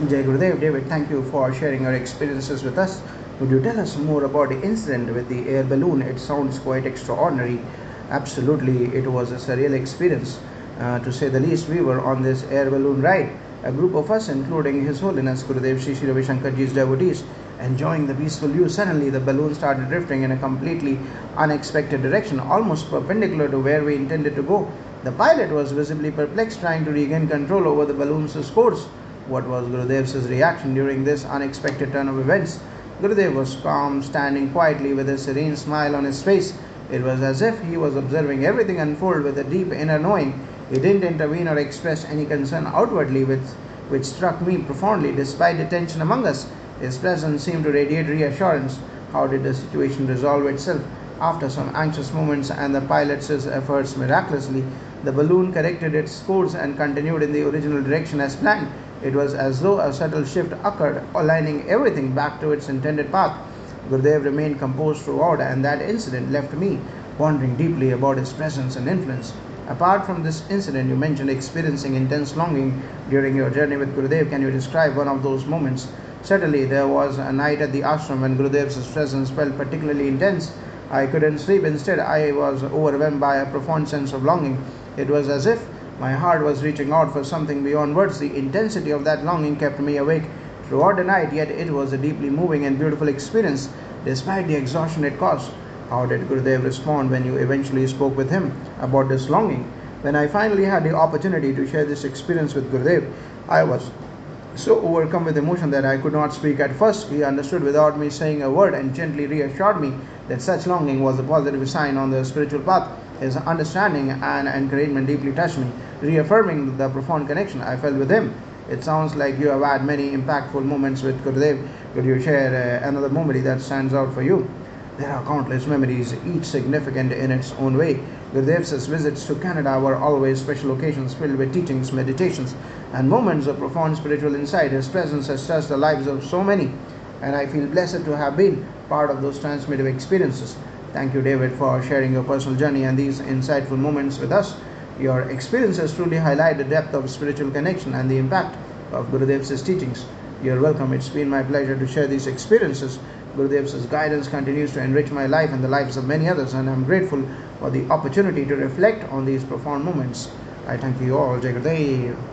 Jai Gurudev. David, thank you for sharing your experiences with us. Could you tell us more about the incident with the air balloon? It sounds quite extraordinary. Absolutely, it was a surreal experience. To say the least, we were on this air balloon ride. A group of us, including His Holiness Gurudev Shri Shri Ravi Shankarji's devotees, enjoying the peaceful view. Suddenly, the balloon started drifting in a completely unexpected direction, almost perpendicular to where we intended to go. The pilot was visibly perplexed, trying to regain control over the balloon's course. What was Gurudev's reaction during this unexpected turn of events? Gurudev was calm, standing quietly with a serene smile on his face. It was as if he was observing everything unfold with a deep inner knowing. He didn't intervene or express any concern outwardly, which struck me profoundly. Despite the tension among us, his presence seemed to radiate reassurance. How did the situation resolve itself? After some anxious moments and the pilot's efforts miraculously, the balloon corrected its course and continued in the original direction as planned. It was as though a subtle shift occurred, aligning everything back to its intended path. Gurudev remained composed throughout, and that incident left me wondering deeply about his presence and influence. Apart from this incident, you mentioned experiencing intense longing during your journey with Gurudev. Can you describe one of those moments? Certainly, there was a night at the ashram when Gurudev's presence felt particularly intense. I couldn't sleep. Instead, I was overwhelmed by a profound sense of longing. It was as if my heart was reaching out for something beyond words. The intensity of that longing kept me awake throughout the night, yet it was a deeply moving and beautiful experience despite the exhaustion it caused. How did Gurudev respond when you eventually spoke with him about this longing? When I finally had the opportunity to share this experience with Gurudev, I was so overcome with emotion that I could not speak at first. He understood without me saying a word and gently reassured me that such longing was a positive sign on the spiritual path. His understanding and encouragement deeply touched me, reaffirming the profound connection I felt with him. It sounds like you have had many impactful moments with Gurudev. Could you share another memory that stands out for you? There are countless memories, each significant in its own way. Gurudev's visits to Canada were always special occasions filled with teachings, meditations, and moments of profound spiritual insight. His presence has touched the lives of so many, and I feel blessed to have been part of those transformative experiences. Thank you, David, for sharing your personal journey and these insightful moments with us. Your experiences truly highlight the depth of spiritual connection and the impact of Gurudev's teachings. You're welcome. It's been my pleasure to share these experiences. Gurudev's guidance continues to enrich my life and the lives of many others, and I'm grateful for the opportunity to reflect on these profound moments. I thank you all. Jai Gurudev.